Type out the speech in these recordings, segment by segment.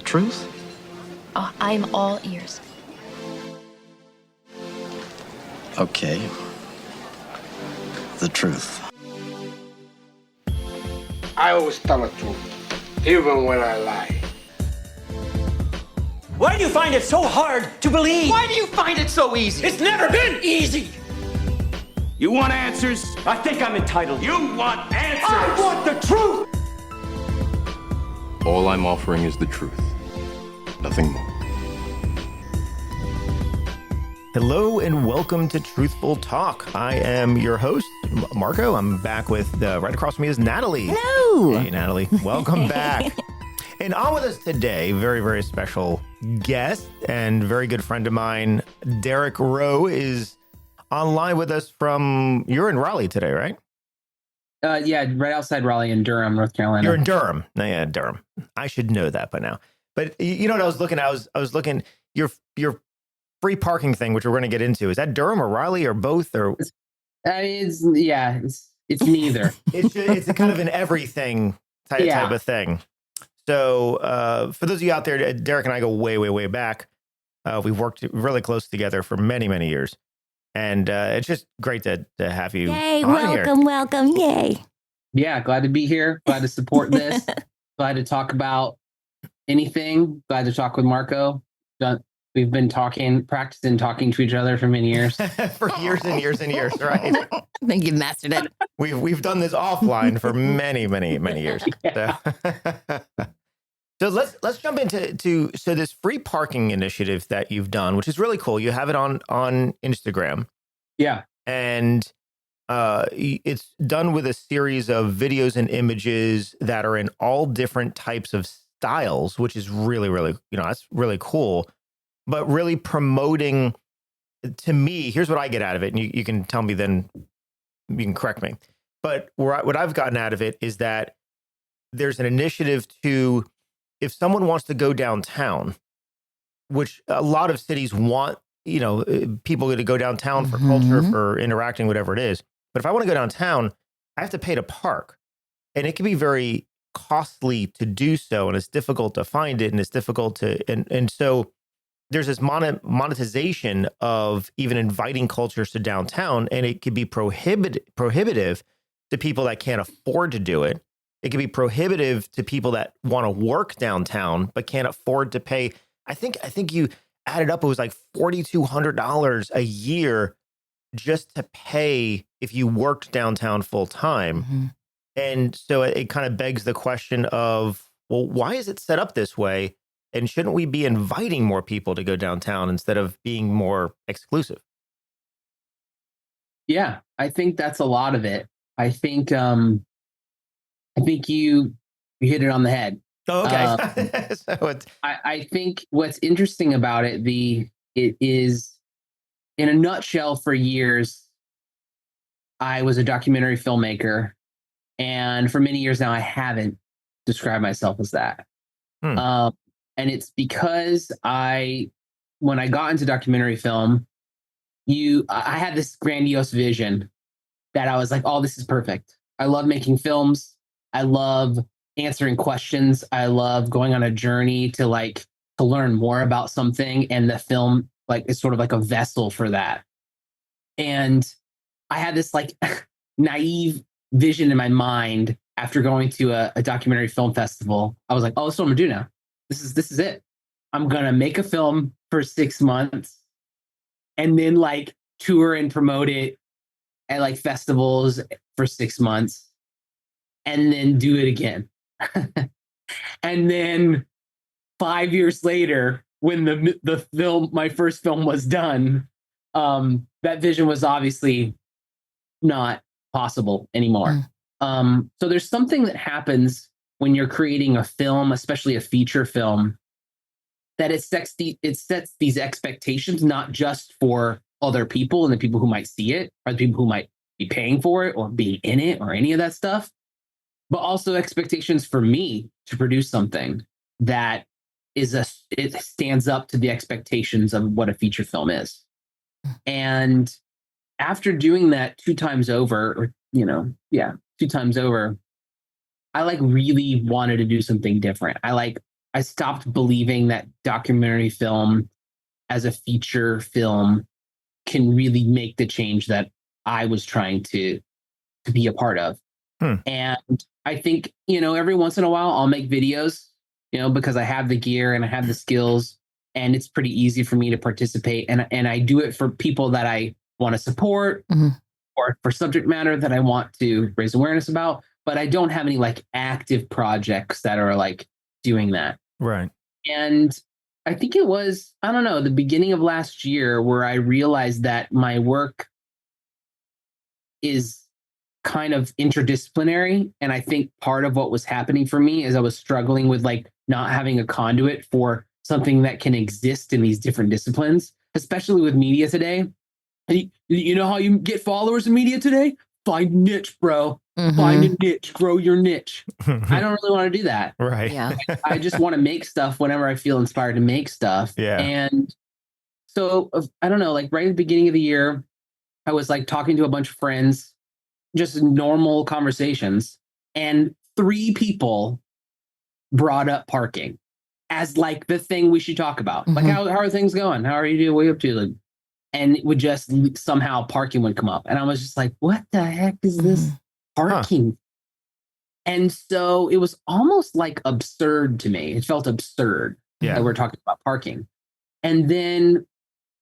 truth? Oh, I'm all ears. Okay. The truth. I always tell the truth, even when I lie. Why do you find it so hard to believe? Why do you find it so easy? It's never been easy. You want answers? I think I'm entitled. You want answers? I want the truth. All I'm offering is the truth. Nothing more. Hello and welcome to Truthful Talk. I am your host, Marco. I'm back with, right across from me is Natalie. Hello. Hey, Natalie. Welcome back. And on with us today, very, very special guest and very good friend of mine, Derek Rowe, is online with us from, you're in Raleigh today, right? Yeah, right outside Raleigh in Durham, North Carolina. You're in Durham. No, yeah, Durham. I should know that by now. But you know what I was looking at? I was looking, your free parking thing, which we're going to get into. Is that Durham or Raleigh or both? Or it's neither. it's a kind of an everything type of thing. So for those of you out there, Derek and I go way, way, way back. We've worked really close together for many, many years. And it's just great to have you Yay, on welcome, yay. Yeah, glad to be here. Glad to support this. Glad to talk about anything. Glad to talk with Marco. We've been practicing talking to each other for many years. For years and years and years, right? I think you've mastered it. We've done this offline for many, many, many years. Yeah. So let's jump into this free parking initiative that you've done, which is really cool. You have it on Instagram. Yeah. And it's done with a series of videos and images that are in all different types of styles, which is really, really, that's really cool. But really promoting, to me, here's what I get out of it. And you can tell me, then you can correct me. But what I've gotten out of it is that there's an initiative to, if someone wants to go downtown, which a lot of cities want, people to go downtown for culture, for interacting, whatever it is. But if I want to go downtown, I have to pay to park. And it can be very costly to do so. And it's difficult to find it. And it's difficult to, and so there's this monetization of even inviting cultures to downtown. And it could be prohibitive to people that can't afford to do it. It can be prohibitive to people that want to work downtown but can't afford to pay. I think you added up, it was like $4,200 a year just to pay if you worked downtown full time. Mm-hmm. And so it kind of begs the question of, well, why is it set up this way? And shouldn't we be inviting more people to go downtown instead of being more exclusive? Yeah, I think that's a lot of it. I think you hit it on the head. Oh, okay. So I think what's interesting about it is, in a nutshell, for years, I was a documentary filmmaker. And for many years now, I haven't described myself as that. And it's because when I got into documentary film, I had this grandiose vision that I was like, oh, this is perfect. I love making films. I love answering questions. I love going on a journey to learn more about something. And the film is sort of like a vessel for that. And I had this naive vision in my mind after going to a documentary film festival. I was like, oh, this is what I'm gonna do now. This is it. I'm gonna make a film for 6 months and then tour and promote it at festivals for 6 months. And then do it again. And then 5 years later, when my first film was done, that vision was obviously not possible anymore. So there's something that happens when you're creating a film, especially a feature film, that it sets these expectations, not just for other people and the people who might see it, or the people who might be paying for it or being in it or any of that stuff, but also expectations for me to produce something that it stands up to the expectations of what a feature film is. And after doing that 2 times over, 2 times over, I really wanted to do something different. I I stopped believing that documentary film as a feature film can really make the change that I was trying to be a part of. And I think, every once in a while I'll make videos, because I have the gear and I have the skills, and it's pretty easy for me to participate. And I do it for people that I want to support or for subject matter that I want to raise awareness about. But I don't have any like active projects that are like doing that. Right. And I think it was, I don't know, the beginning of last year where I realized that my work is kind of interdisciplinary. And I think part of what was happening for me is I was struggling with like not having a conduit for something that can exist in these different disciplines, especially with media today. You know how you get followers in media today? Find niche, bro. Find a niche, grow your niche. I don't really want to do that. Right. Yeah. I just want to make stuff whenever I feel inspired to make stuff. Yeah. And so I don't know, like right at the beginning of the year, I was like talking to a bunch of friends, just normal conversations. And 3 people brought up parking as like the thing we should talk about. Like, how are things going? How are you doing? What are you up to? Like, and it would just somehow parking would come up. And I was just like, what the heck is this parking? And so it was almost like absurd to me. It felt absurd that we're talking about parking. And then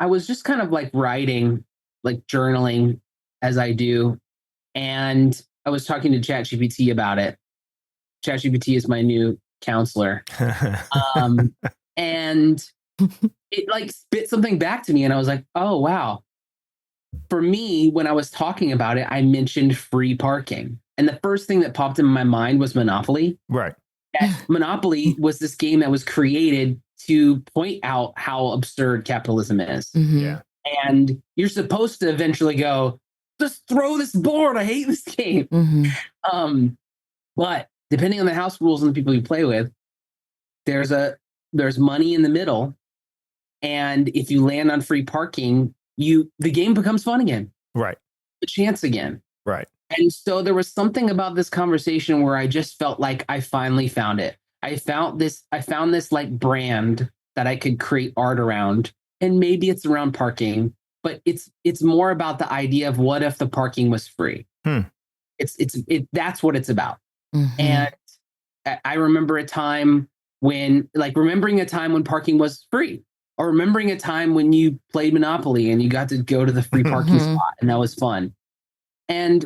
I was just kind of like writing, like journaling as I do. And I was talking to ChatGPT about it. ChatGPT is my new counselor. And it like spit something back to me. And I was like, oh, wow. For me, when I was talking about it, I mentioned free parking. And the first thing that popped in my mind was Monopoly. Right. That Monopoly was this game that was created to point out how absurd capitalism is. Yeah. And you're supposed to eventually go, just throw this board. I hate this game. But depending on the house rules and the people you play with, there's money in the middle. And if you land on free parking, the game becomes fun again. Right. A chance again. Right. And so there was something about this conversation where I just felt like I finally found it. I found this like brand that I could create art around. And maybe it's around parking, but it's more about the idea of what if the parking was free? That's what it's about. And I remember remembering a time when parking was free, or remembering a time when you played Monopoly and you got to go to the free parking spot and that was fun. And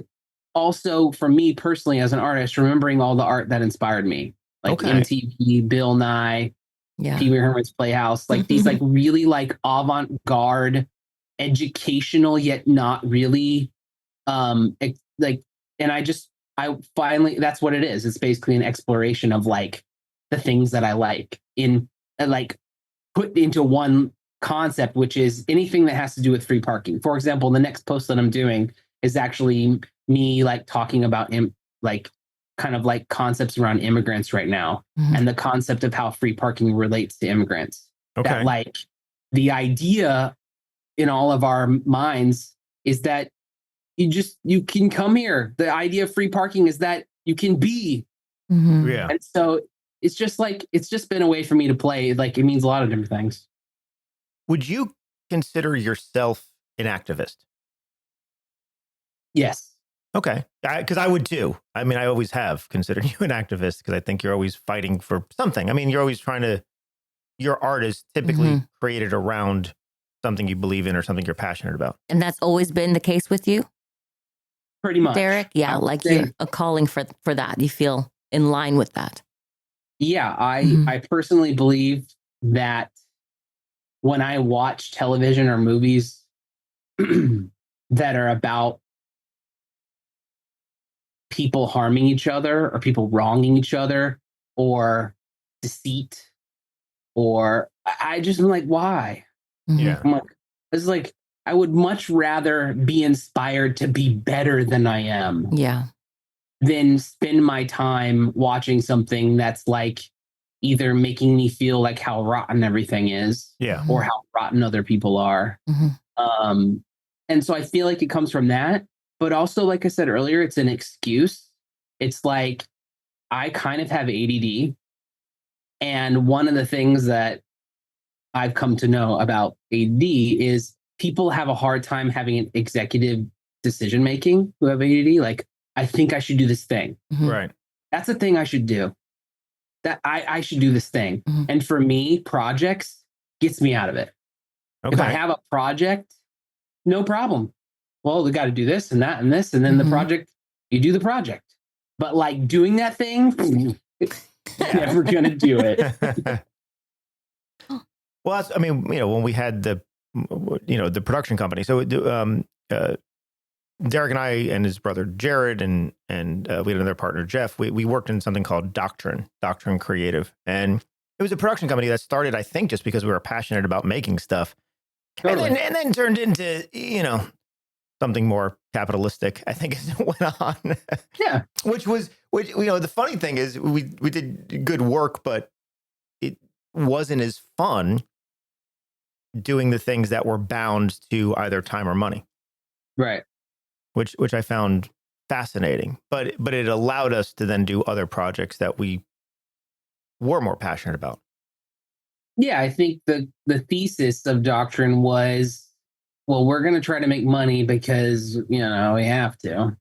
also for me personally as an artist, remembering all the art that inspired me, like MTV, Bill Nye, Pee Wee Herman's Playhouse, like these like really like avant-garde, educational yet not really like, and I finally, that's what it is. It's basically an exploration of like the things that I like in like put into one concept, which is anything that has to do with free parking. For example, the next post that I'm doing is actually me like talking about like kind of like concepts around immigrants right now and the concept of how free parking relates to immigrants. Okay. That like the idea in all of our minds is that you can come here. The idea of free parking is that you can be. Yeah. And so it's just been a way for me to play. Like it means a lot of different things. Would you consider yourself an activist? Yes. Okay. Because I would too. I mean, I always have considered you an activist because I think you're always fighting for something. I mean, you're always your art is typically created around something you believe in or something you're passionate about. And that's always been the case with you, Pretty much. Derek? Yeah, like you're a calling for that. You feel in line with that. Yeah, I personally believe that when I watch television or movies that are about people harming each other or people wronging each other or deceit, or I just am like, why? Yeah. I'm like, it's like, I would much rather be inspired to be better than I am. Yeah. Than spend my time watching something that's like either making me feel like how rotten everything is, or how rotten other people are. And so I feel like it comes from that, but also, like I said earlier, it's an excuse. It's like, I kind of have ADD And one of the things that I've come to know about ADD is people have a hard time having an executive decision making who have ADD. Like, I think I should do this thing. Right. That's a thing I should do. That I should do this thing. And for me, projects gets me out of it. Okay. If I have a project, no problem. Well, we got to do this and that and this. And then the project, you do the project. But like doing that thing, never going to do it. Well, that's, I mean, when we had the production company. So Derek and I and his brother Jared and we had another partner, Jeff, we worked in something called Doctrine Creative. And it was a production company that started, I think, just because we were passionate about making stuff. Totally. And then turned into, something more capitalistic, I think, as it went on. Yeah. Which the funny thing is we did good work, but it wasn't as fun doing the things that were bound to either time or money. Right. Which I found fascinating, but it allowed us to then do other projects that we were more passionate about. Yeah, I think the thesis of Doctrine was, well, we're going to try to make money because, we have to.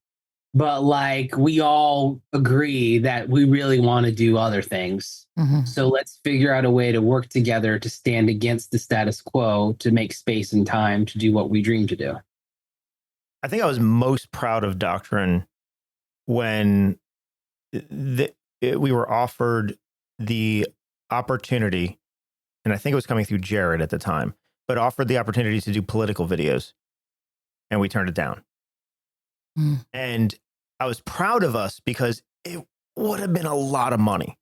But like, we all agree that we really want to do other things. So let's figure out a way to work together to stand against the status quo, to make space and time to do what we dream to do. I think I was most proud of Doctrine when we were offered the opportunity, and I think it was coming through Jared at the time, but offered the opportunity to do political videos, and we turned it down. And I was proud of us because it would have been a lot of money,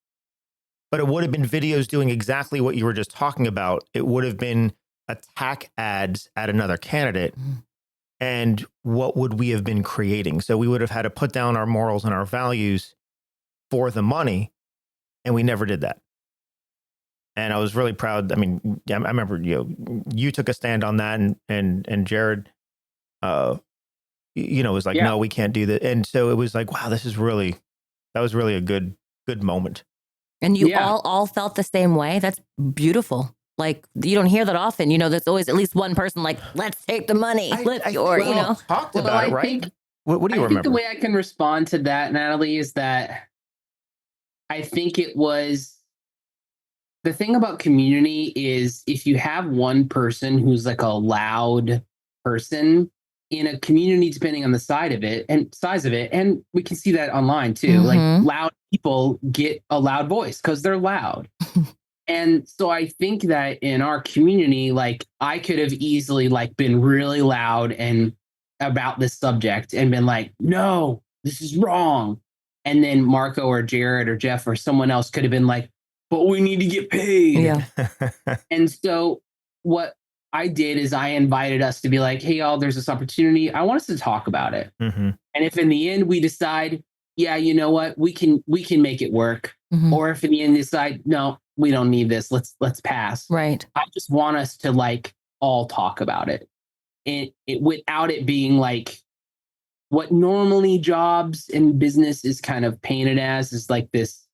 but it would have been videos doing exactly what you were just talking about. It would have been attack ads at another candidate. And what would we have been creating? So we would have had to put down our morals and our values for the money, and we never did that. And I was really proud. I mean, I remember you took a stand on that, and Jared, was like, no, we can't do that. And so it was like, wow, that was really a good moment. And you all felt the same way. That's beautiful. Like, you don't hear that often. There's always at least one person like, let's take the money. Talked about it, right? What do you remember? I think the way I can respond to that, Natalie, is that I think it was, the thing about community is if you have one person who's like a loud person in a community, depending on the size of it, and we can see that online too, like loud people get a loud voice because they're loud. And so I think that in our community, like, I could have easily like been really loud and about this subject and been like, no, this is wrong. And then Marco or Jared or Jeff or someone else could have been like, but we need to get paid. Yeah. And so what I did is I invited us to be like, hey, y'all, there's this opportunity. I want us to talk about it. And if in the end we decide, yeah, you know what, we can make it work. Or if in the end they decide, no, we don't need this, let's pass. Right. I just want us to like all talk about it. And it without it being like what normally jobs and business is kind of painted as, is like this,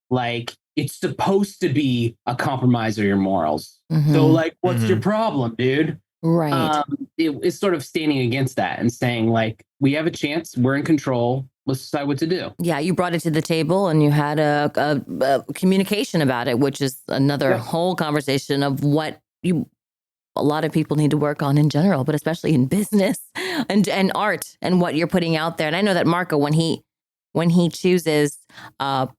like, it's supposed to be a compromise of your morals. So like, what's your problem, dude? Right. It's sort of standing against that and saying like, we have a chance, we're in control, let's decide what to do. Yeah, you brought it to the table and you had a communication about it, which is another whole conversation of what a lot of people need to work on in general, but especially in business and art and what you're putting out there. And I know that Marco, when he chooses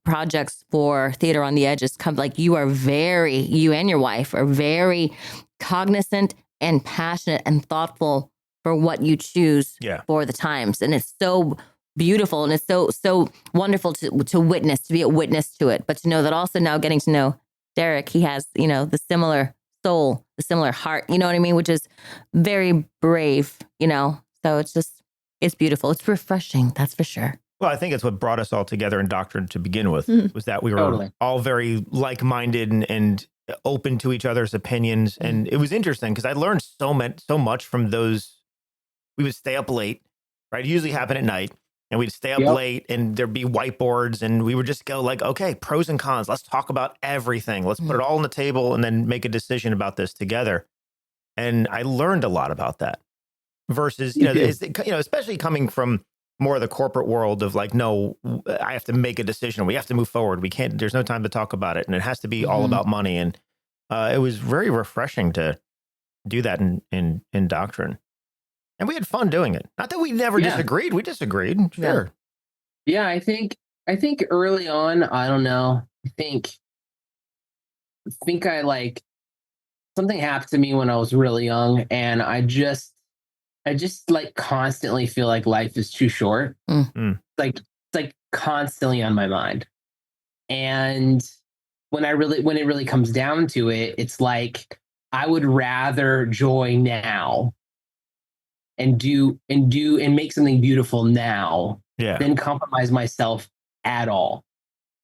projects for Theater on the Edges, you and your wife are very cognizant and passionate and thoughtful for what you choose for the times. And it's so beautiful and it's so wonderful to witness, to be a witness to it. But to know that also now getting to know Derek, he has, the similar soul, the similar heart, you know what I mean? Which is very brave, So it's beautiful. It's refreshing. That's for sure. Well, I think it's what brought us all together in Doctrine to begin with, was that we were all very like-minded and open to each other's opinions. And it was interesting because I learned so much from those. We would stay up late, right? It usually happened at night. and we'd stay up late and there'd be whiteboards and we would just go like, okay, pros and cons. Let's talk about everything. Let's put it all on the table and then make a decision about this together. And I learned a lot about that versus, especially coming from more of the corporate world of like, no, I have to make a decision. We have to move forward. We can't, there's no time to talk about it. And it has to be all about money. And it was very refreshing to do that in doctrine. And we had fun doing it. Not that we never disagreed. We disagreed. Sure. Yeah. I think early on, I don't know. I think I like something happened to me when I was really young, and I just like constantly feel like life is too short. It's like constantly on my mind. And when it really comes down to it, it's like I would rather joy now and make something beautiful now than compromise myself at all.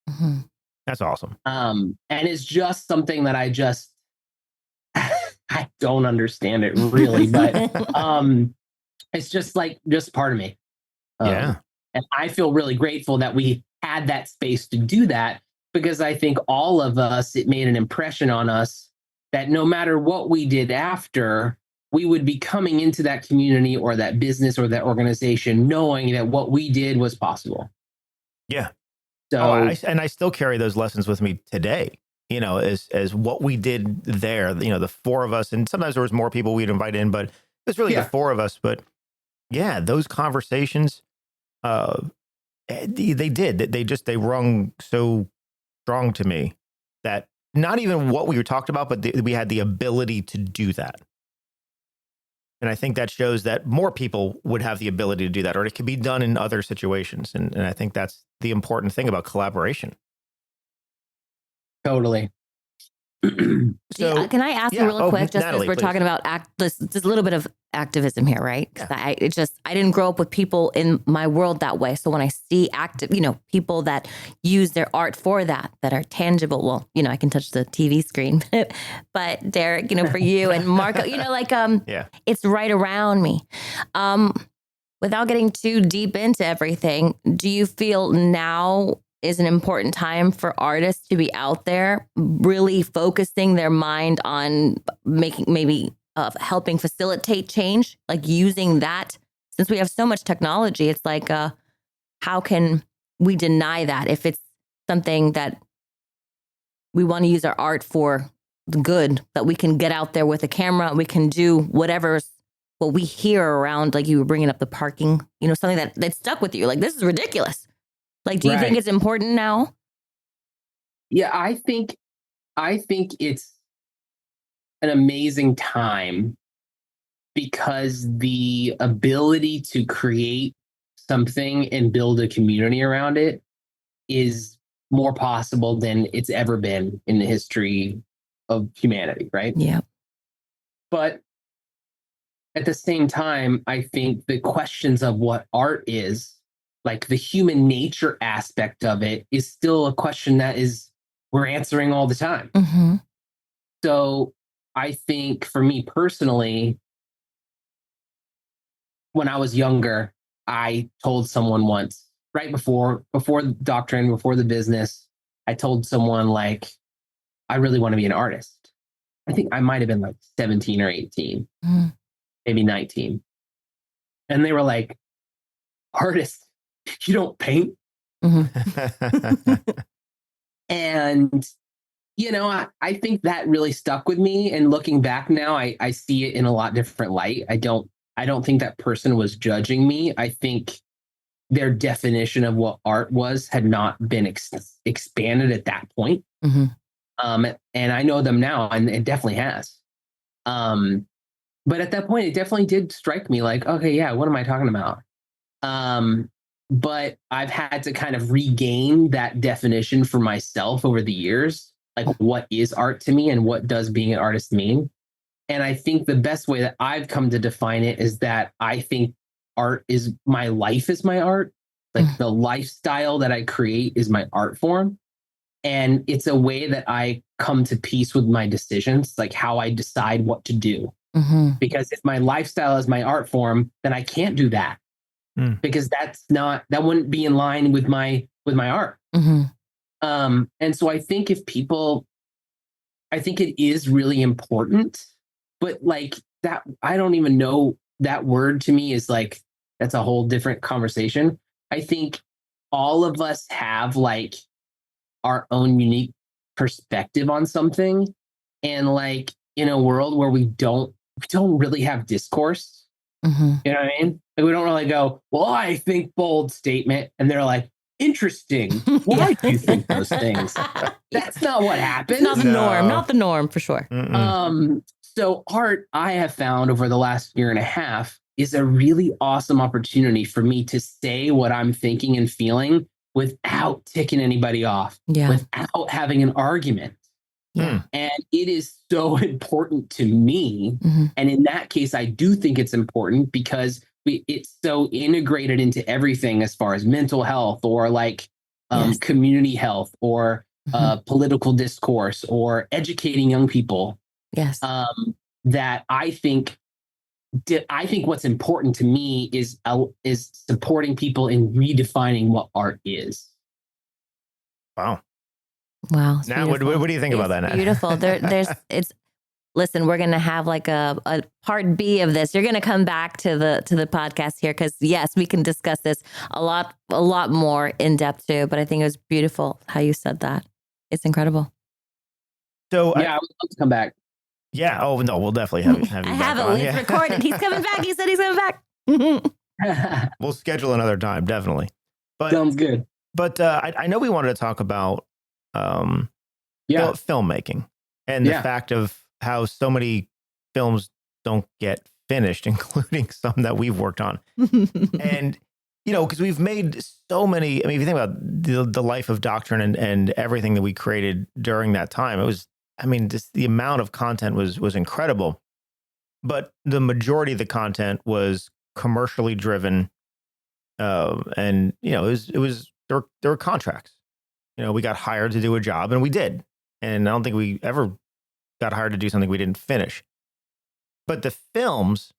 Mm-hmm. That's awesome. And it's just something that I don't understand it really, but it's just part of me. And I feel really grateful that we had that space to do that, because I think all of us, it made an impression on us that no matter what we did after, we would be coming into that community or that business or that organization knowing that what we did was possible. Yeah. So, I still carry those lessons with me today, as what we did there, the four of us, and sometimes there was more people we'd invite in, but it was really the four of us. But yeah, those conversations, they rung so strong to me that not even what we were talked about, but we had the ability to do that. And I think that shows that more people would have the ability to do that, or it could be done in other situations. And I think that's the important thing about collaboration. Totally. So, can I ask you real quick, just Natalie, as we're talking about this a little bit of activism here, right? I didn't grow up with people in my world that way. So when I see people that use their art for that are tangible, well, I can touch the TV screen, but Derek, for you and Marco, it's right around me. Without getting too deep into everything, do you feel now is an important time for artists to be out there really focusing their mind on helping facilitate change, like using that? Since we have so much technology, it's like, how can we deny that if it's something that we want to use our art for the good, that we can get out there with a camera, we can do whatever's what we hear around, like you were bringing up the parking, something that stuck with you, like, this is ridiculous. Like, do you think it's important now? Yeah, I think it's an amazing time, because the ability to create something and build a community around it is more possible than it's ever been in the history of humanity, right? Yeah. But at the same time, I think the questions of what art is, like the human nature aspect of it, is still a question that we're answering all the time. Mm-hmm. So I think for me personally, when I was younger, I told someone once, right before doctrine, before the business, I told someone like, I really want to be an artist. I think I might have been like 17 or 18, maybe 19. And they were like, artist? You don't paint? Mm-hmm. And, I think that really stuck with me. And looking back now, I see it in a lot different light. I don't think that person was judging me. I think their definition of what art was had not been expanded at that point. Mm-hmm. And I know them now, and it definitely has. But at that point, it definitely did strike me like, okay, yeah, what am I talking about? But I've had to kind of regain that definition for myself over the years. Like, what is art to me and what does being an artist mean? And I think the best way that I've come to define it is that I think art is my life is my art. Like the lifestyle that I create is my art form. And it's a way that I come to peace with my decisions, like how I decide what to do. Mm-hmm. Because if my lifestyle is my art form, then I can't do that. because that wouldn't be in line with my art. And so I think I think it is really important, but like that, I don't even know, that word to me is like, that's a whole different conversation. I think all of us have like our own unique perspective on something. And like in a world where we don't really have discourse, you know what I mean? Like we don't really go, well, I think bold statement. And they're like, interesting. Why do you think those things? That's not what happens. Not the norm. Not the norm for sure. So art, I have found over the last year and a half, is a really awesome opportunity for me to say what I'm thinking and feeling without ticking anybody off, without having an argument. And it is so important to me. And in that case, I do think it's important because it's so integrated into everything as far as mental health or like community health or political discourse or educating young people. That I think what's important to me is supporting people in redefining what art is. Wow. Now, what do you think about that, Nat? Beautiful. Listen, we're going to have like a part B of this. You're going to come back to the podcast here because yes, we can discuss this a lot more in depth too. But I think it was beautiful how you said that. It's incredible. So I would love to come back. Yeah. Oh no, we'll definitely have you. I have it. It's recorded. He's coming back. He said he's coming back. We'll schedule another time, definitely. But sounds good. But I know we wanted to talk about filmmaking and the fact of how so many films don't get finished, including some that we've worked on. And, because we've made so many, I mean, if you think about the life of Doctrine and everything that we created during that time, it was, just the amount of content was incredible. But the majority of the content was commercially driven. And, there were contracts. We got hired to do a job and we did. And I don't think we ever got hired to do something we didn't finish. But the films,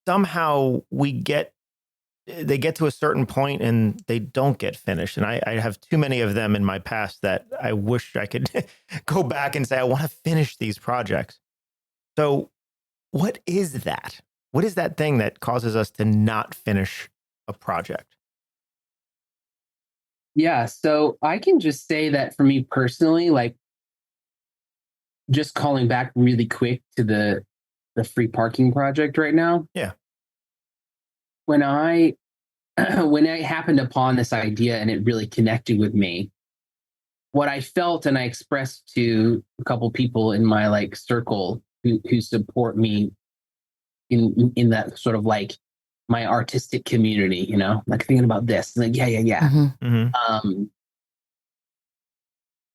somehow they get to a certain point and they don't get finished. And I have too many of them in my past that I wish I could go back and say, I want to finish these projects. So what is that? What is that thing that causes us to not finish a project? Yeah, so I can just say that for me personally, like just calling back really quick to the free parking project right now. Yeah. When I happened upon this idea and it really connected with me, what I felt and I expressed to a couple people in my like circle who support me in that sort of like my artistic community, like thinking about this, like,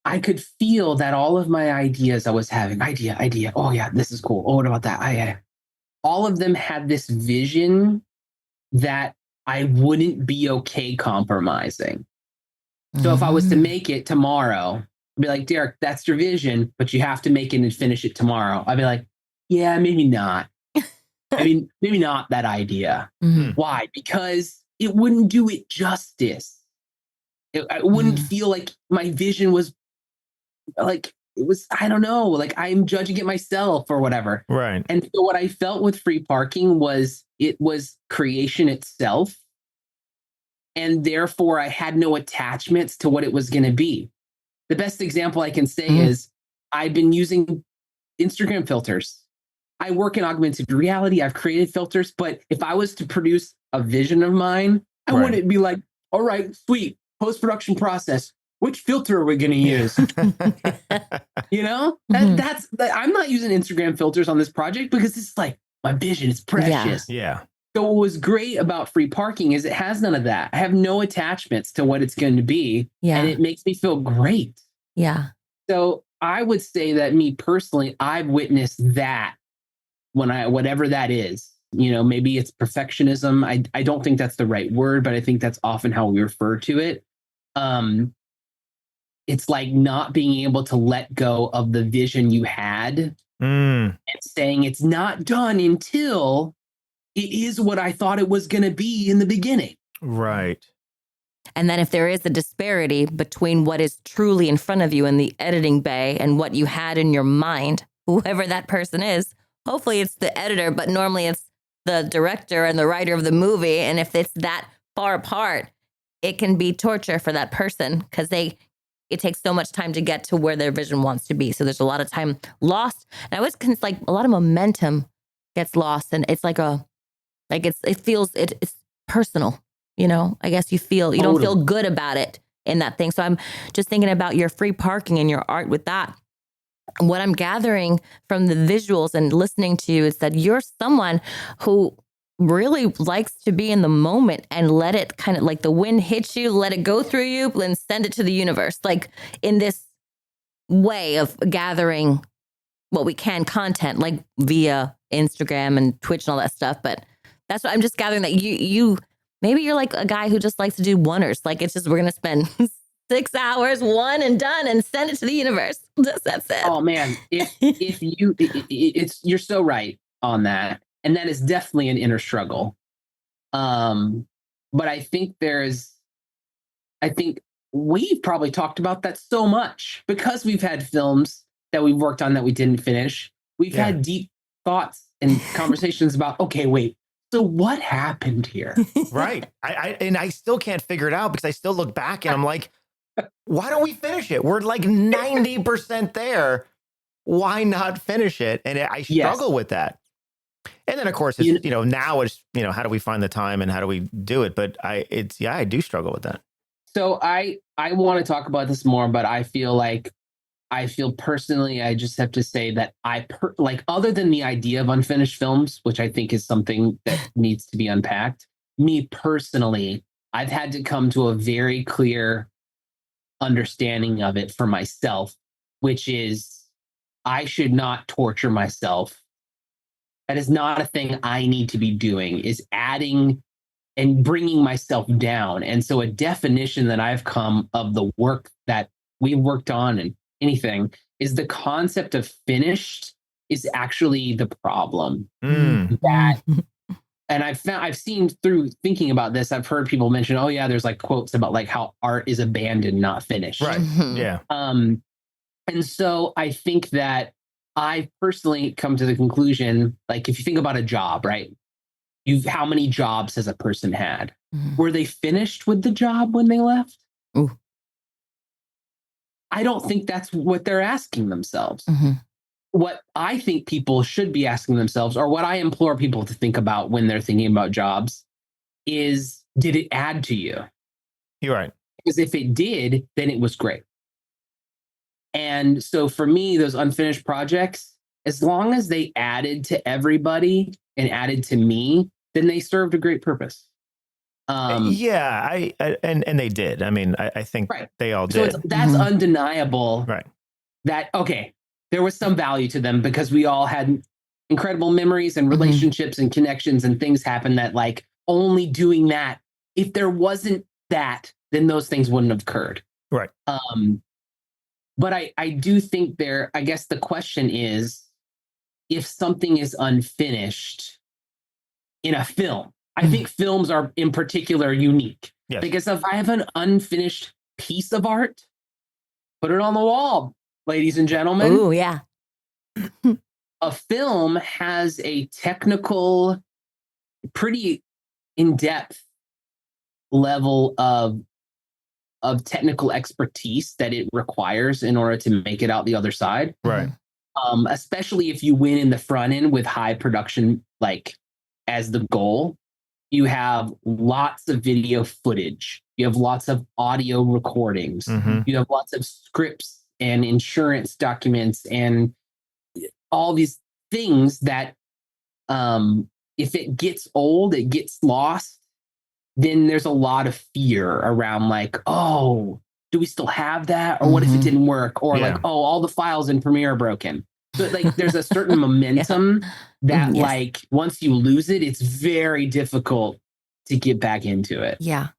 I could feel that all of my ideas I was having, idea. Oh yeah, this is cool. Oh, what about that? All of them had this vision that I wouldn't be okay compromising. So if I was to make it tomorrow, I'd be like, Derek, that's your vision, but you have to make it and finish it tomorrow. I'd be like, yeah, maybe not. Maybe not that idea. Why? Because it wouldn't do it justice. I wouldn't feel like my vision was like, it was, I don't know, like I'm judging it myself or whatever. Right. And so what I felt with free parking was it was creation itself. And therefore I had no attachments to what it was going to be. The best example I can say is I've been using Instagram filters. I work in augmented reality. I've created filters, but if I was to produce a vision of mine, I wouldn't be like, all right, sweet, post-production process. Which filter are we going to use? That's I'm not using Instagram filters on this project because it's like my vision is precious. Yeah. So what was great about free parking is it has none of that. I have no attachments to what it's going to be. Yeah. And it makes me feel great. Yeah. So I would say that me personally, I've witnessed that whatever that is, maybe it's perfectionism. I don't think that's the right word, but I think that's often how we refer to it. It's like not being able to let go of the vision you had and saying it's not done until it is what I thought it was going to be in the beginning. Right. And then if there is a disparity between what is truly in front of you in the editing bay and what you had in your mind, whoever that person is, hopefully it's the editor, but normally it's the director and the writer of the movie. And if it's that far apart, it can be torture for that person because it takes so much time to get to where their vision wants to be. So there's a lot of time lost. And I always like a lot of momentum gets lost, and it's it's personal. You know, I guess you don't feel good about it in that thing. So I'm just thinking about your free parking and your art with that. What I'm gathering from the visuals and listening to you is that you're someone who really likes to be in the moment and let it kind of like the wind hit you, let it go through you and send it to the universe. Like in this way of gathering what we can content, like via Instagram and Twitch and all that stuff. But that's what I'm just gathering, that you maybe you're like a guy who just likes to do oneers. Like it's just, we're going to spend 6 hours, one and done, and send it to the universe. That's it. Oh man. You're so right on that. And that is definitely an inner struggle. But I think we've probably talked about that so much because we've had films that we've worked on that we didn't finish. We've had deep thoughts and conversations about, okay, wait, so what happened here? Right. I still can't figure it out because I still look back and I'm like, why don't we finish it? We're like 90% there. Why not finish it? And I struggle with that. And then of course, it's, now it's, how do we find the time and how do we do it? But I do struggle with that. So I want to talk about this more, but I feel personally, I just have to say that other than the idea of unfinished films, which I think is something that needs to be unpacked, me personally, I've had to come to a very clear understanding of it for myself, which is I should not torture myself. That is not a thing I need to be doing, is adding and bringing myself down. And so a definition that I've come of the work that we've worked on and anything is the concept of finished is actually the problem. That, and I've seen through thinking about this, I've heard people mention, oh yeah, there's like quotes about like how art is abandoned, not finished. Right. Yeah. And so I think that I personally come to the conclusion, like if you think about a job, right? How many jobs has a person had? Were they finished with the job when they left? Ooh. I don't think that's what they're asking themselves. What I think people should be asking themselves, or what I implore people to think about when they're thinking about jobs, is did it add to you? You're right. Because if it did, then it was great. And so for me, those unfinished projects, as long as they added to everybody and added to me, then they served a great purpose. And they did. I mean, I think they all did. So that's undeniable. Right. That, okay, there was some value to them because we all had incredible memories and relationships and connections, and things happened that like only doing that, if there wasn't that, then those things wouldn't have occurred. Right. But I do think I guess the question is, if something is unfinished in a film, I think films are in particular unique. Yes. Because if I have an unfinished piece of art, put it on the wall, ladies and gentlemen. Ooh, yeah. A film has a technical, pretty in-depth level of technical expertise that it requires in order to make it out the other side. Right. Especially if you win in the front end with high production, like as the goal. You have lots of video footage. You have lots of audio recordings. You have lots of scripts and insurance documents and all these things that if it gets old, it gets lost, then there's a lot of fear around like, oh, do we still have that? Or what if it didn't work? Or like, oh, all the files in Premiere are broken. So like there's a certain momentum that like once you lose it, it's very difficult to get back into it. Yeah.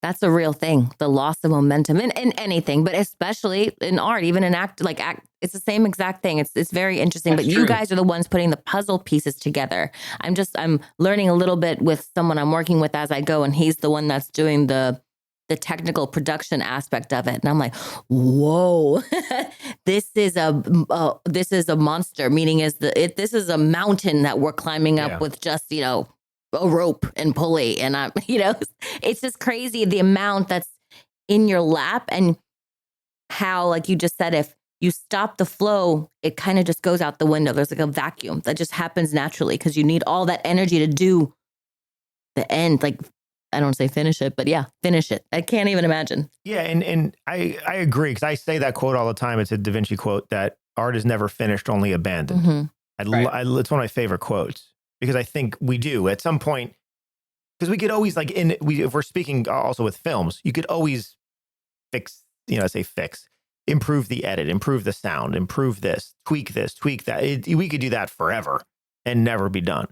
That's a real thing. The loss of momentum in anything, but especially in art, even in It's the same exact thing. It's very interesting. That's but true. you guys are the ones putting the puzzle pieces together. I'm learning a little bit with someone I'm working with as I go, and he's the one that's doing the technical production aspect of it. And I'm like, whoa, this is a monster. Meaning this is a mountain that we're climbing up with just a rope and pulley, and I'm it's just crazy the amount that's in your lap, and how, like you just said, if you stop the flow, it kind of just goes out the window. There's like a vacuum that just happens naturally because you need all that energy to do the end. Like, I don't say finish it, but yeah, finish it. I can't even imagine. Yeah, and I agree, because I say that quote all the time. It's a Da Vinci quote that art is never finished, only abandoned. Mm-hmm. It's one of my favorite quotes, because I think we do at some point, because we could always, like, if we're speaking also with films, you could always fix, improve the edit, improve the sound, improve this, tweak that. We could do that forever and never be done.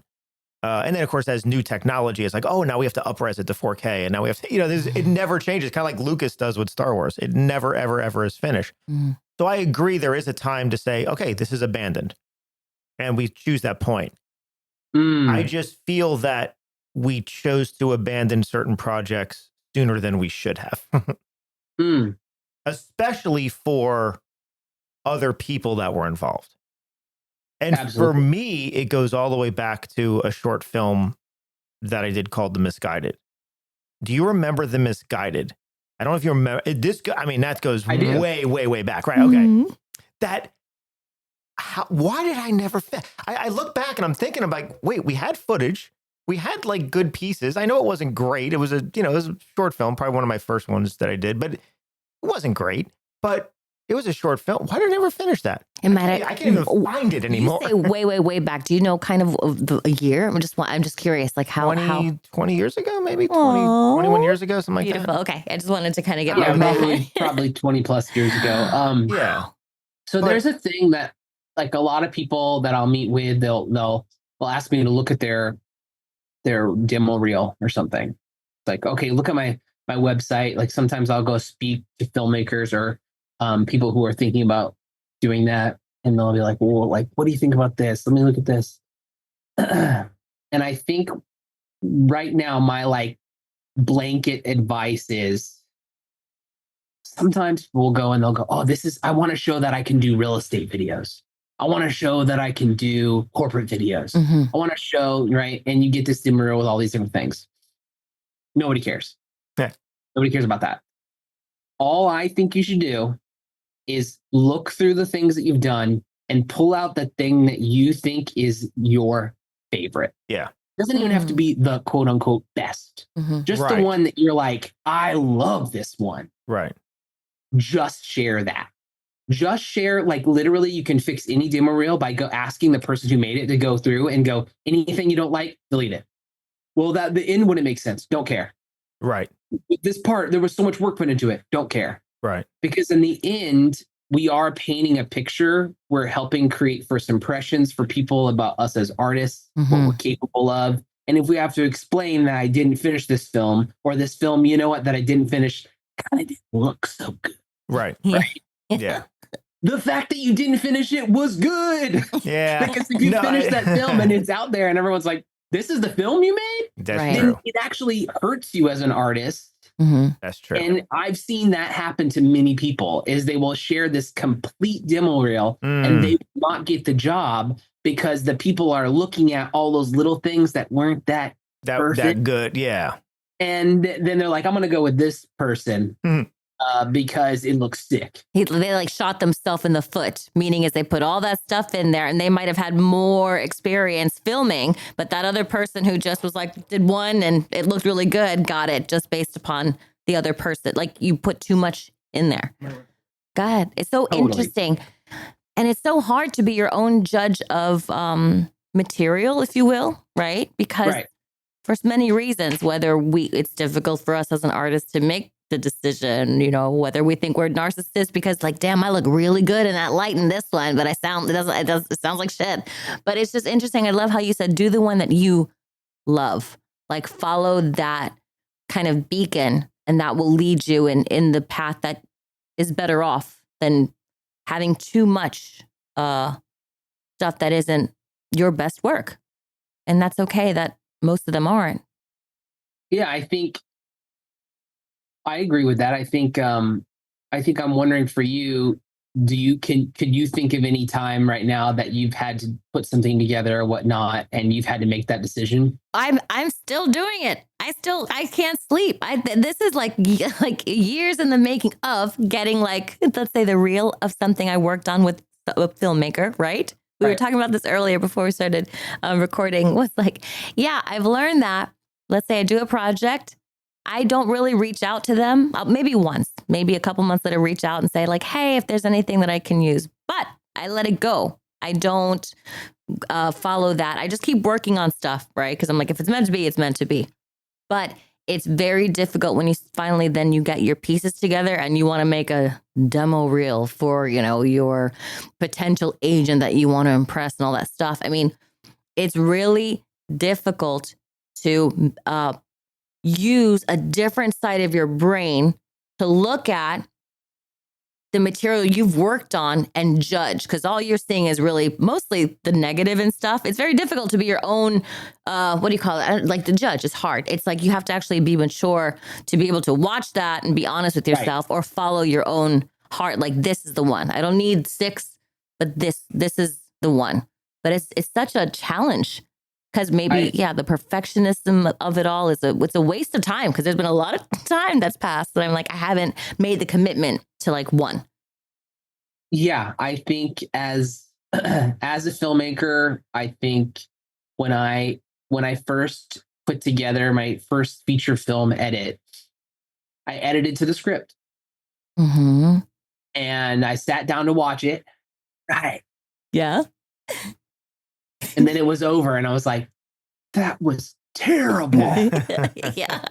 And then, of course, as new technology, it's like, oh, now we have to upres it to 4K. And now we have to, it never changes, kind of like Lucas does with Star Wars. It never, ever, ever is finished. Mm. So I agree, there is a time to say, okay, this is abandoned. And we choose that point. I just feel that we chose to abandon certain projects sooner than we should have. Especially for other people that were involved. And Absolutely. for me, it goes all the way back to a short film that I did called The Misguided. Do you remember The Misguided? I don't know if you remember this. I mean, that goes way, way, way back, right? Okay. Mm-hmm. Why did I never? I look back and I'm thinking, I'm like, wait, we had footage. We had like good pieces. I know it wasn't great. It was it was a short film, probably one of my first ones that I did, but it wasn't great. But it was a short film. Why did I never finish that? I can't even find it anymore. You say way, way, way back. Do you know kind of a year? I'm just curious, like how 20 years ago, maybe 21 years ago, something like beautiful. that. Okay, I just wanted to kind of get my probably 20 plus years ago. Yeah. So there's a thing that, like, a lot of people that I'll meet with, they'll ask me to look at their demo reel or something. It's like, okay, look at my website. Like, sometimes I'll go speak to filmmakers or people who are thinking about doing that, and they'll be like, well, like, what do you think about this? Let me look at this. And I think right now my like blanket advice is, sometimes we'll go and they'll go, oh, I want to show that I can do real estate videos. I want to show that I can do corporate videos. Mm-hmm. I want to show, right? And you get this demo reel with all these different things. Nobody cares. Yeah. Nobody cares about that. All I think you should do is look through the things that you've done and pull out the thing that you think is your favorite. Yeah. It doesn't even have to be the quote unquote best. Mm-hmm. Just the one that you're like, I love this one. Right. Just share that. Just share, like, literally you can fix any demo reel by asking the person who made it to go through and go, anything you don't like, delete it. Well, the end wouldn't make sense. Don't care. Right. This part, there was so much work put into it. Don't care. Right. Because in the end, we are painting a picture. We're helping create first impressions for people about us as artists, what we're capable of. And if we have to explain that I didn't finish this film, or this film, that I didn't finish kind of didn't look so good. Right. Right. Yeah. The fact that you didn't finish it was good. Yeah. Because if you finish that film and it's out there and everyone's like, this is the film you made? That's true. Then it actually hurts you as an artist. Mm-hmm. That's true. And I've seen that happen to many people, is they will share this complete demo reel and they will not get the job because the people are looking at all those little things that weren't that good. Yeah. And then they're like, I'm going to go with this person because it looks sick. They like shot themselves in the foot, meaning is they put all that stuff in there and they might have had more experience filming, but that other person who just was like, did one and it looked really good, got it just based upon the other person. Like, you put too much in there. Go ahead. It's so interesting. And it's so hard to be your own judge of material, if you will, right? Because for many reasons, whether it's difficult for us as an artist to make the decision, whether we think we're narcissists because, like, damn, I look really good in that light in this one, but it sounds like shit. But it's just interesting. I love how you said, do the one that you love, like follow that kind of beacon, and that will lead you in the path that is better off than having too much stuff that isn't your best work. And that's okay that most of them aren't. Yeah, I think I agree with that. I think I'm wondering for you, could you think of any time right now that you've had to put something together or whatnot and you've had to make that decision? I'm still doing it. I can't sleep. This is like years in the making of getting like, let's say, the reel of something I worked on with a filmmaker, right? We were talking about this earlier before we started recording. Was like, yeah, I've learned that. Let's say I do a project. I don't really reach out to them. Maybe once, maybe a couple months later, reach out and say like, hey, if there's anything that I can use, but I let it go. I don't follow that. I just keep working on stuff, right? Because I'm like, if it's meant to be, it's meant to be. But it's very difficult when you finally then you get your pieces together and you want to make a demo reel for, your potential agent that you want to impress and all that stuff. I mean, it's really difficult to use a different side of your brain to look at the material you've worked on and judge, because all you're seeing is really mostly the negative and stuff. It's very difficult to be your own, what do you call it? Like the judge. It's hard. It's like you have to actually be mature to be able to watch that and be honest with yourself, or follow your own heart. Like, this is the one. I don't need 6, but this is the one. But it's such a challenge. Because maybe, the perfectionism of it all it's a waste of time, because there's been a lot of time that's passed that I'm like, I haven't made the commitment to like one. Yeah, I think as a filmmaker, I think when I first put together my first feature film edit, I edited to the script. Mm-hmm. And I sat down to watch it. Right. Yeah. And then it was over and I was like, that was terrible. Yeah.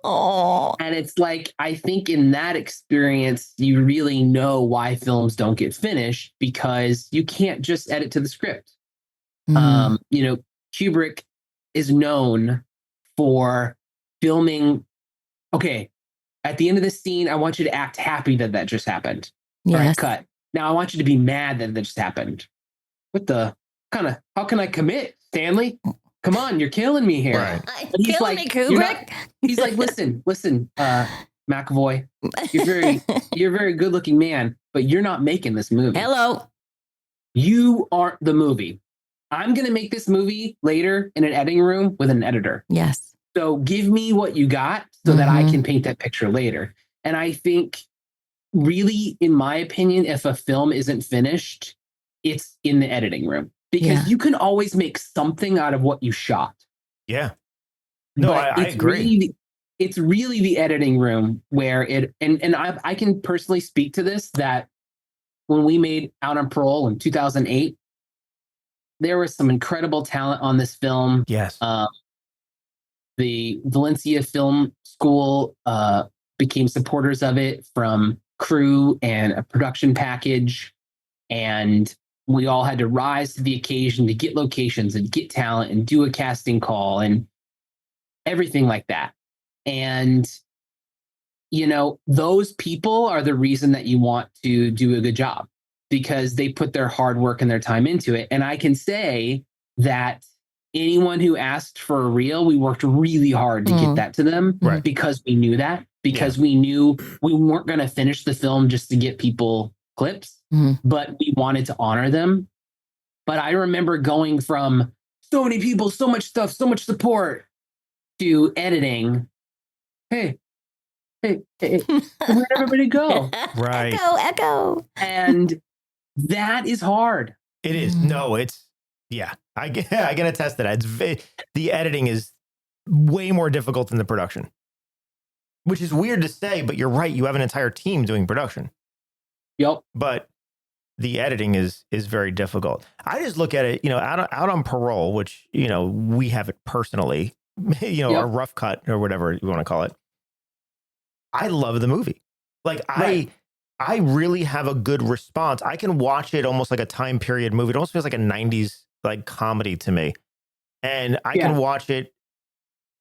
Oh. And it's like, I think in that experience, you really know why films don't get finished, because you can't just edit to the script. Kubrick is known for filming. Okay, at the end of this scene, I want you to act happy that just happened. Yes. All right, cut. Now I want you to be mad that just happened. How can I commit, Stanley? Come on, you're killing me here. Right. Killing me, Kubrick. He's like, listen, McAvoy, you're a very good looking man, but you're not making this movie. Hello. You aren't the movie. I'm going to make this movie later in an editing room with an editor. Yes. So give me what you got so that I can paint that picture later. And I think really, in my opinion, if a film isn't finished, it's in the editing room. Because you can always make something out of what you shot. Yeah. No, I agree. It's really the editing room where it, and I can personally speak to this, that when we made Out on Parole in 2008, there was some incredible talent on this film. Yes. The Valencia Film School became supporters of it, from crew and a production package. And we all had to rise to the occasion to get locations and get talent and do a casting call and everything like that. And, those people are the reason that you want to do a good job, because they put their hard work and their time into it. And I can say that anyone who asked for a reel, we worked really hard to get that to them, because we knew that, because we knew we weren't going to finish the film just to get people clips. But we wanted to honor them. But I remember going from so many people, so much stuff, so much support, to editing. Hey, where'd everybody go? Right. Echo. And that is hard. It is. No, I can attest to that. The editing is way more difficult than the production, which is weird to say, but you're right. You have an entire team doing production. Yep. But the editing is very difficult. I just look at it, out on Parole, which, we have it personally, a rough cut or whatever you want to call it. I love the movie. Like, I really have a good response. I can watch it almost like a time period movie. It almost feels like a 90s like comedy to me. And I can watch it,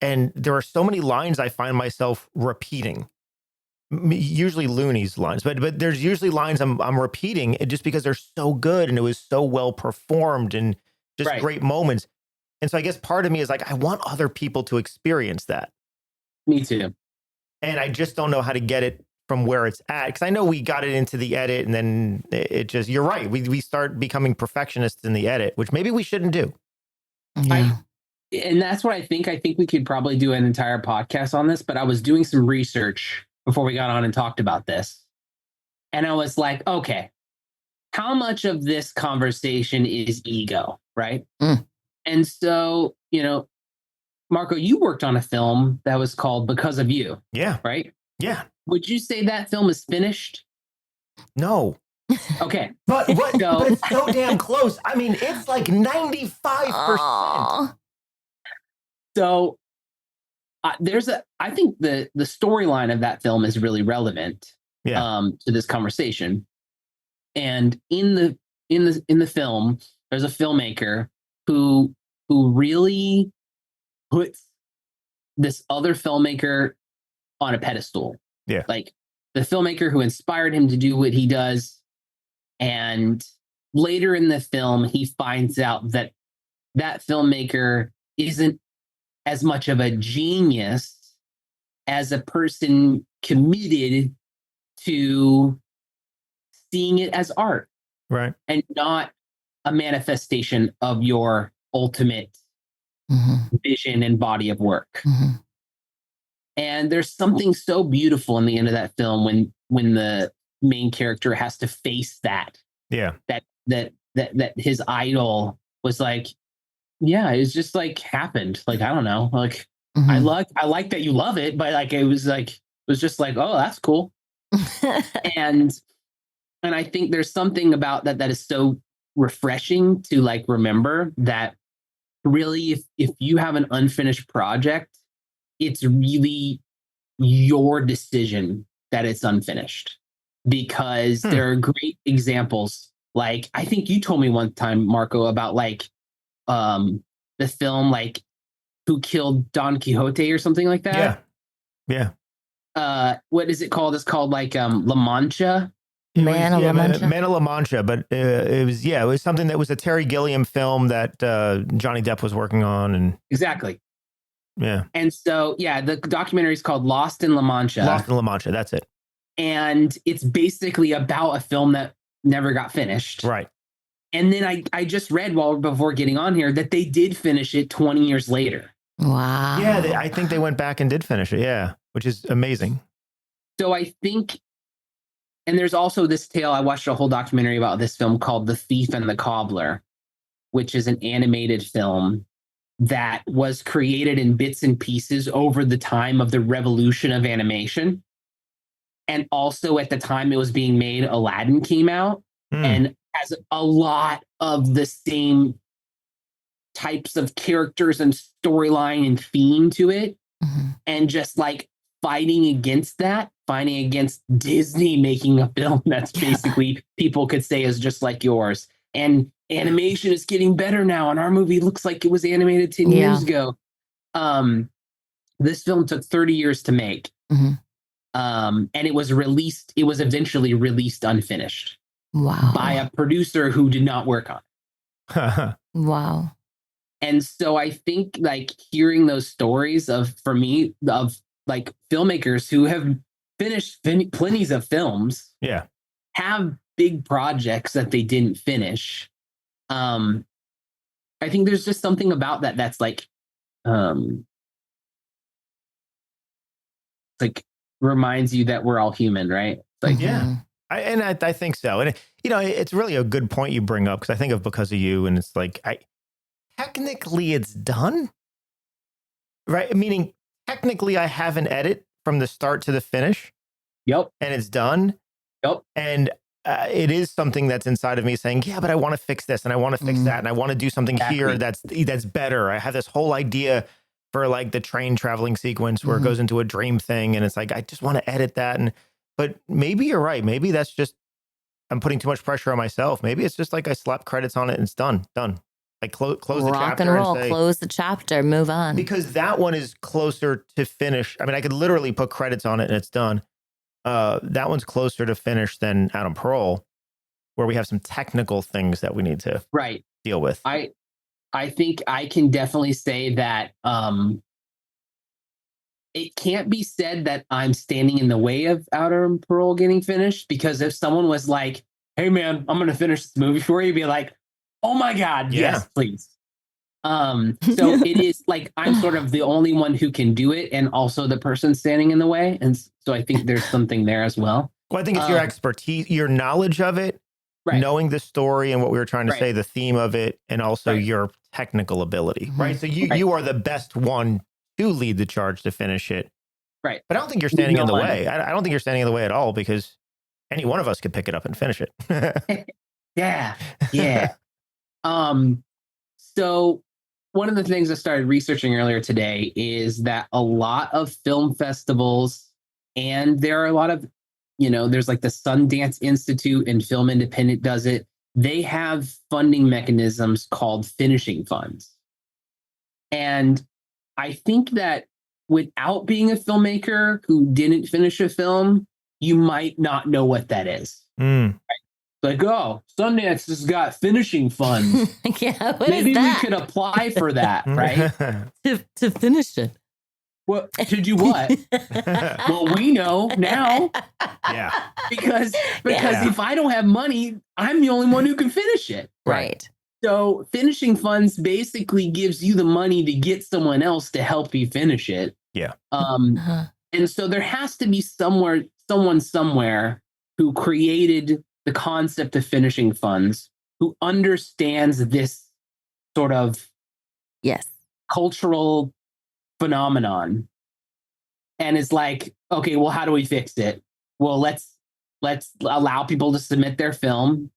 and there are so many lines I find myself repeating. usually Looney's lines, but there's usually lines I'm repeating just because they're so good and it was so well performed and just great moments. And so I guess part of me is like, I want other people to experience that. Me too. And I just don't know how to get it from where it's at. Cause I know we got it into the edit and then it just, you're right. We start becoming perfectionists in the edit, which maybe we shouldn't do. Yeah. And that's what I think. I think we could probably do an entire podcast on this, but I was doing some research before we got on and talked about this. And I was like, okay, how much of this conversation is ego, right? And so, you know, Marco, you worked on a film that was called Because of You. Yeah. Right? Yeah. Would you say that film is finished? No. Okay. But it's so damn close. I mean, it's like 95%. Aw. So I think the storyline of that film is really relevant to this conversation. And in the film, there's a filmmaker who really puts this other filmmaker on a pedestal. Yeah. Like the filmmaker who inspired him to do what he does. And later in the film, he finds out that filmmaker isn't as much of a genius as a person committed to seeing it as art. Right. And not a manifestation of your ultimate vision and body of work. And there's something so beautiful in the end of that film when the main character has to face that. Yeah. That his idol was like, yeah, it's just like happened. Like, I don't know. Like, I like that you love it, but like it was just like, oh, that's cool. and I think there's something about that is so refreshing to like remember that really if you have an unfinished project, it's really your decision that it's unfinished, because there are great examples. Like, I think you told me one time, Marco, about like the film like Who Killed Don Quixote or something like that. Yeah. What is it called? It's called like La Mancha. Man of La Mancha. Man of La Mancha, but it was something that was a Terry Gilliam film that Johnny Depp was working on, and exactly. Yeah. And so the documentary is called Lost in La Mancha. Lost in La Mancha, that's it. And it's basically about a film that never got finished. Right. And then I just read before getting on here that they did finish it 20 years later. Wow. Yeah, I think they went back and did finish it. Yeah, which is amazing. So I think, and there's also this tale. I watched a whole documentary about this film called The Thief and the Cobbler, which is an animated film that was created in bits and pieces over the time of the revolution of animation. And also at the time it was being made, Aladdin came out and has a lot of the same types of characters and storyline and theme to it. And just like fighting against Disney making a film that's basically people could say is just like yours. And animation is getting better now, and our movie looks like it was animated 10 years ago. This film took 30 years to make. And it was eventually released unfinished. Wow. By a producer who did not work on it. Wow. And so I think like hearing those stories of like filmmakers who have finished plenty of films. Yeah. Have big projects that they didn't finish. I think there's just something about that's like reminds you that we're all human, right? Like, yeah. I think so. And, it's really a good point you bring up, because I think of Because of You, and it's like, technically it's done, right? Meaning, technically I have an edit from the start to the finish. Yep. And it's done. Yep. And it is something that's inside of me saying, yeah, but I want to fix this, and I want to fix that, and I want to do something here that's better. I have this whole idea for like the train traveling sequence where it goes into a dream thing, and it's like, I just want to edit that. But maybe you're right. Maybe that's just, I'm putting too much pressure on myself. Maybe it's just like I slap credits on it and it's done. Like close the chapter. Rock and roll, close the chapter, move on. Because that one is closer to finish. I mean, I could literally put credits on it and it's done. that one's closer to finish than Out on Parole, where we have some technical things that we need to deal with. I think I can definitely say that it can't be said that I'm standing in the way of Out on Parole getting finished, because if someone was like, hey man, I'm going to finish this movie for you, be like, oh my God, yes, please. So it is like, I'm sort of the only one who can do it and also the person standing in the way. And so I think there's something there as well. Well, I think it's your expertise, your knowledge of it, knowing the story and what we were trying to say, the theme of it, and also your technical ability, right? So you are the best one to lead the charge to finish it. Right. But I don't think you're standing in the way. I don't think you're standing in the way at all, because any one of us could pick it up and finish it. Yeah. So one of the things I started researching earlier today is that a lot of film festivals, and there are a lot of, there's like the Sundance Institute and Film Independent does it. They have funding mechanisms called finishing funds. And I think that without being a filmmaker who didn't finish a film, you might not know what that is. Right? Like, oh, Sundance has got finishing funds. Maybe we could apply for that, right? to finish it. Well, to do what? Well, we know now. Yeah. Because if I don't have money, I'm the only one who can finish it. Right. So finishing funds basically gives you the money to get someone else to help you finish it. Yeah. And so there has to be someone somewhere who created the concept of finishing funds, who understands this sort of cultural phenomenon, and is like, okay, well, how do we fix it? Well, let's allow people to submit their film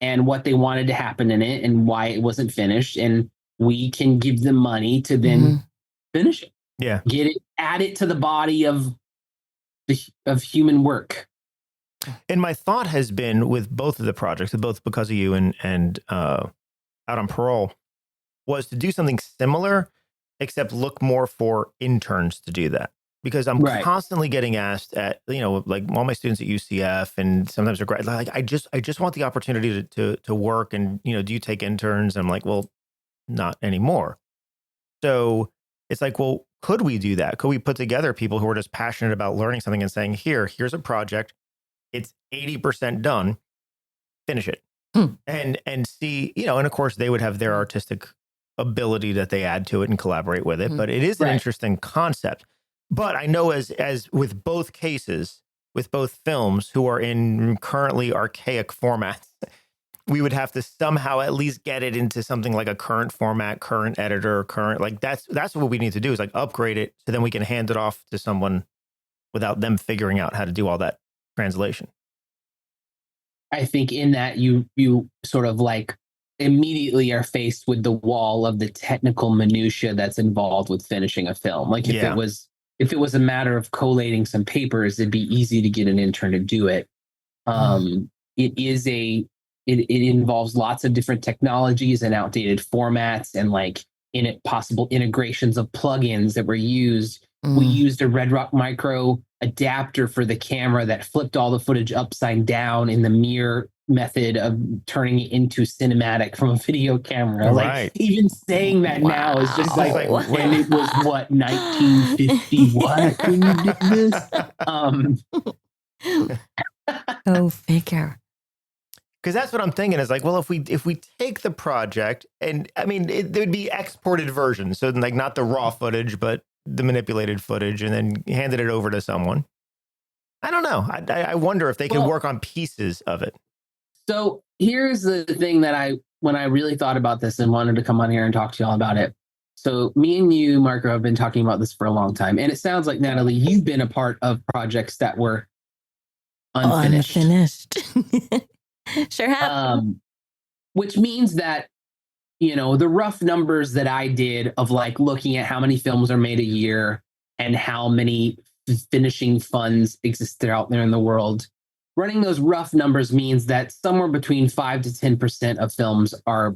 and what they wanted to happen in it and why it wasn't finished, and we can give them money to then finish it. Yeah. Get it, add it to the body of human work. And my thought has been with both of the projects, both Because of You and Out on Parole, was to do something similar, except look more for interns to do that. Because I'm constantly getting asked at, like all my students at UCF, and sometimes they're great. Like, I just want the opportunity to work, and, do you take interns? And I'm like, well, not anymore. So it's like, well, could we do that? Could we put together people who are just passionate about learning something and saying, here's a project. It's 80% done. Finish it. And see, and of course they would have their artistic ability that they add to it and collaborate with it. But it is an interesting concept. But I know as with both cases, with both films who are in currently archaic formats, we would have to somehow at least get it into something like a current format, current editor, current, that's what we need to do, is like upgrade it so then we can hand it off to someone without them figuring out how to do all that translation. I think in that you sort of like immediately are faced with the wall of the technical minutia that's involved with finishing a film. Like if it was a matter of collating some papers, it'd be easy to get an intern to do it. It involves lots of different technologies and outdated formats and possible integrations of plugins that were used. We used a Red Rock Micro adapter for the camera that flipped all the footage upside down in the mirror method of turning it into cinematic from a video camera. Like even saying that now is just like when it was 1951 when you did this. Go figure. Because that's what I'm thinking is like, well, if we take the project, and I mean, there would be exported versions. So like not the raw footage, but the manipulated footage, and then handed it over to someone. I don't know. I wonder if they could work on pieces of it. So here's the thing that when I really thought about this and wanted to come on here and talk to y'all about it. So me and you, Marco, have been talking about this for a long time. And it sounds like, Natalie, you've been a part of projects that were unfinished. Sure have. Which means that, the rough numbers that I did of like looking at how many films are made a year and how many finishing funds exist out there in the world, running those rough numbers means that somewhere between 5 to 10% of films are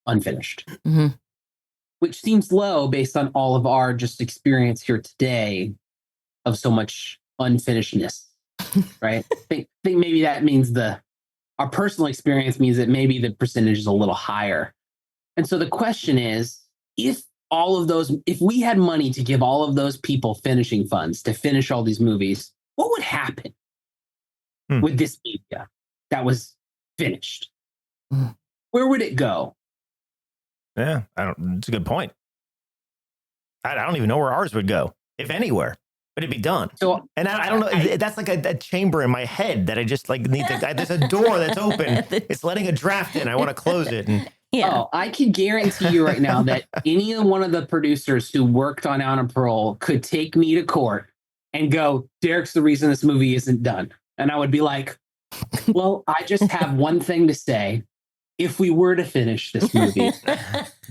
unfinished, which seems low based on all of our just experience here today of so much unfinishedness. right? think maybe that means our personal experience means that maybe the percentage is a little higher. And so the question is, if we had money to give all of those people finishing funds to finish all these movies, what would happen with this media that was finished? Where would it go? Yeah, it's a good point. I don't even know where ours would go, if anywhere, but it'd be done. So, and I don't know. That's like a chamber in my head that I just like need to. There's a door that's open. It's letting a draft in. I want to close it. And Oh, I can guarantee you right now that any one of the producers who worked on Out on Parole could take me to court and go, Derek's the reason this movie isn't done. And I would be like, well, I just have one thing to say. If we were to finish this movie,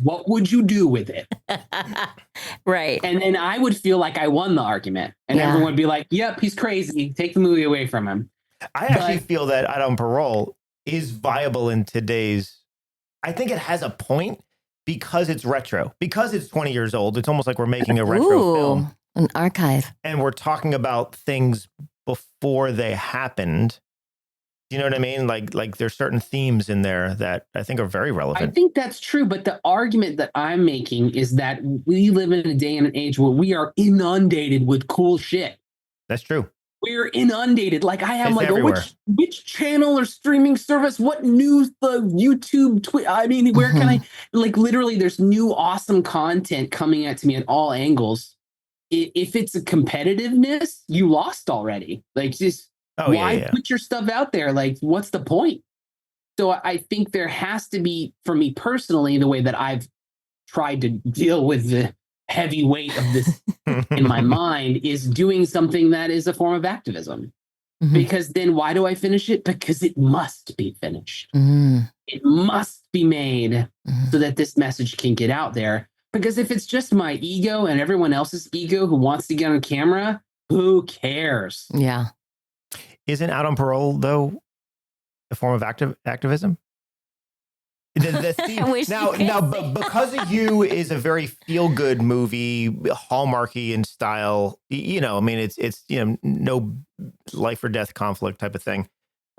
what would you do with it? Right. And then I would feel like I won the argument. And everyone would be like, yep, he's crazy. Take the movie away from him. I actually feel that Out on Parole is viable in today's. I think it has a point because it's retro, because it's 20 years old. It's almost like we're making a retro film. An archive. And we're talking about things before they happened. You know what I mean? Like there's certain themes in there that I think are very relevant. I think that's true. But the argument that I'm making is that we live in a day and an age where we are inundated with cool shit. That's true. We're inundated. Like I am like, everywhere. which channel or streaming service? What news? The YouTube, I mean, where can I? Like literally, there's new awesome content coming at me at all angles. If it's a competitiveness, you lost already. Like just why put your stuff out there? Like what's the point? So I think there has to be, for me personally, the way that I've tried to deal with the heavy weight of this in my mind is doing something that is a form of activism. Because then why do I finish it? Because it must be finished. It must be made so that this message can get out there. Because if it's just my ego and everyone else's ego who wants to get on camera, who cares? Yeah. Isn't Out on Parole, though, a form of activism? The theme, now, Because of You is a very feel-good movie, Hallmarky in style. You know, I mean, it's no life or death conflict type of thing.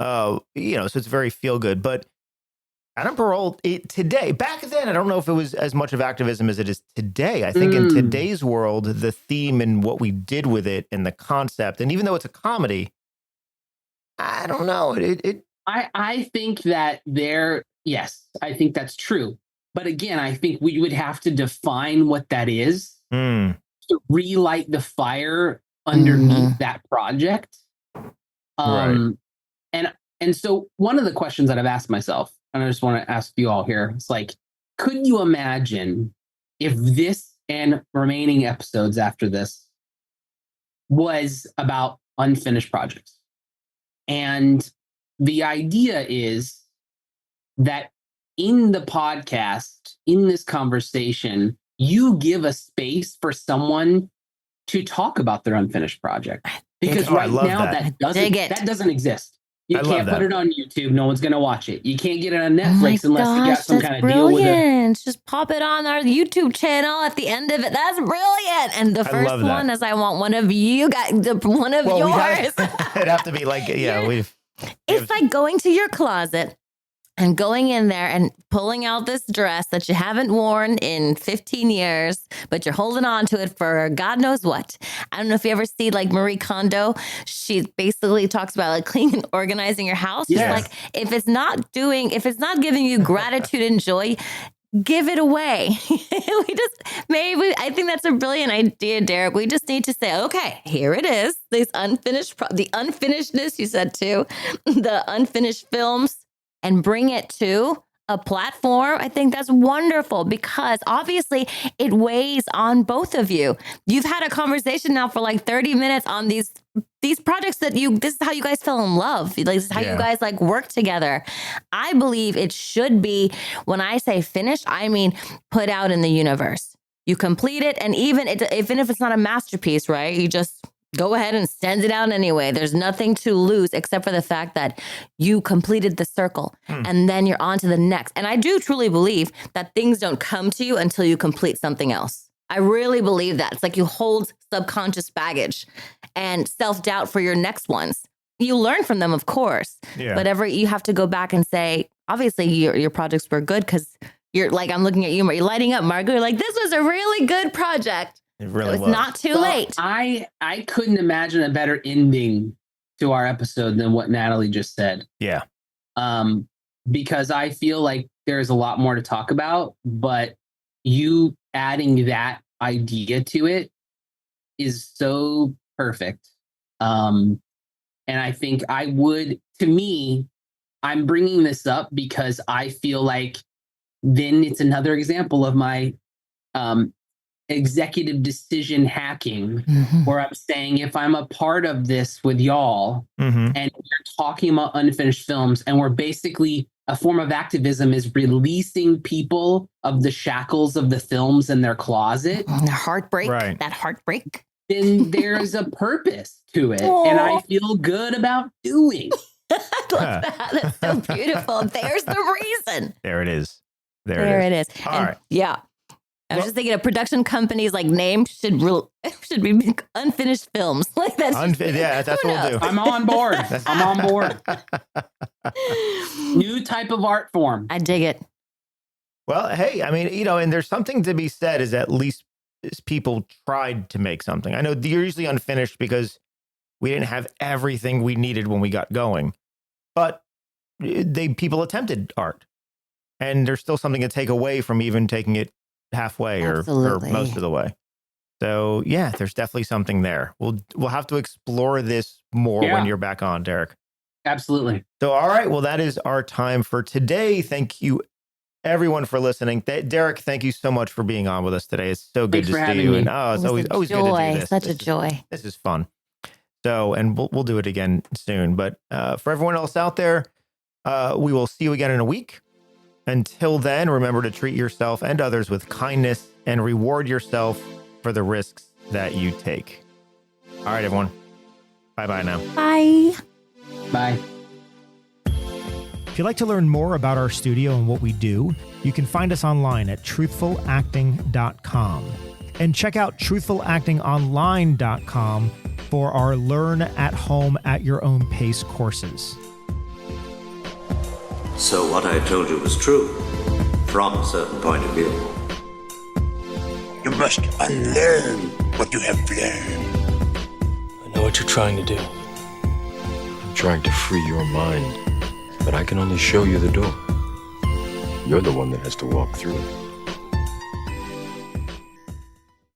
So it's very feel-good. But Out on Parole today, back then, I don't know if it was as much of activism as it is today. I think in today's world, the theme and what we did with it and the concept, and even though it's a comedy, I don't know. I think that yes, I think that's true. But again, I think we would have to define what that is to relight the fire underneath that project. Right. And so one of the questions that I've asked myself, and I just want to ask you all here, it's like, could you imagine if this and remaining episodes after this was about unfinished projects? And the idea is that in the podcast, in this conversation, you give a space for someone to talk about their unfinished project. Because right now that doesn't exist. You can't put it on YouTube. No one's going to watch it. You can't get it on Netflix unless you got some kind of deal with it. Just pop it on our YouTube channel at the end of it. That's brilliant. And the first one is I want one of you guys, one of yours. It'd have to be like, it's like going to your closet and going in there and pulling out this dress that you haven't worn in 15 years, but you're holding on to it for God knows what. I don't know if you ever see like Marie Kondo. She basically talks about like cleaning and organizing your house. Yes. Like if it's not giving you gratitude and joy, give it away. I think that's a brilliant idea, Derek. We just need to say, okay, here it is. These the unfinishedness, you said too, the unfinished films, and bring it to a platform. I think that's wonderful because obviously it weighs on both of you. You've had a conversation now for like 30 minutes on these projects this is how you guys fell in love. Like, this is how you guys like work together. I believe it should be, when I say finished, I mean put out in the universe. You complete it, and even if it's not a masterpiece, right? You just go ahead and send it out anyway. There's nothing to lose except for the fact that you completed the circle and then you're on to the next. And I do truly believe that things don't come to you until you complete something else. I really believe that. It's like you hold subconscious baggage and self-doubt for your next ones. you learn from them, of course. Yeah. But you have to go back and say, obviously your projects were good because you're like, I'm looking at you, you're lighting up, Margot. You're like, this was a really good project. It really It's was. not too late. I couldn't imagine a better ending to our episode than what Natalie just said. Yeah. Because I feel like there's a lot more to talk about, but you adding that idea to it is so perfect. And I think I'm bringing this up because I feel like then it's another example of my executive decision hacking, where I'm saying if I'm a part of this with y'all and we're talking about unfinished films, and we're basically a form of activism is releasing people of the shackles of the films in their closet, The heartbreak, Right. that heartbreak. then there's a purpose to it, and I feel good about doing. I love that. That's so beautiful. There's the reason. There it is. There it is. All And right. yeah. I was just thinking a production company's like name should be unfinished films. Like that's that's what we'll do. I'm on board. I'm on board. New type of art form. I dig it. Well, hey, I mean, and there's something to be said is at least people tried to make something. I know you're usually unfinished because we didn't have everything we needed when we got going, but people attempted art, and there's still something to take away from even taking it halfway or most of the way. So yeah, there's definitely something there. We'll have to explore this more when you're back on, Derek. Absolutely. So, all right. Well, that is our time for today. Thank you everyone for listening. Derek, thank you so much for being on with us today. It's so good to see you. And it's always good to do this. Such a joy. This is fun. So, and we'll do it again soon. But for everyone else out there, we will see you again in a week. Until then, remember to treat yourself and others with kindness and reward yourself for the risks that you take. All right, everyone. Bye-bye now. Bye. Bye. If you'd like to learn more about our studio and what we do, you can find us online at truthfulacting.com. And check out truthfulactingonline.com for our Learn at Home at Your Own Pace courses. So what I told you was true, from a certain point of view. You must unlearn what you have learned. I know what you're trying to do. I'm trying to free your mind, but I can only show you the door. You're the one that has to walk through it.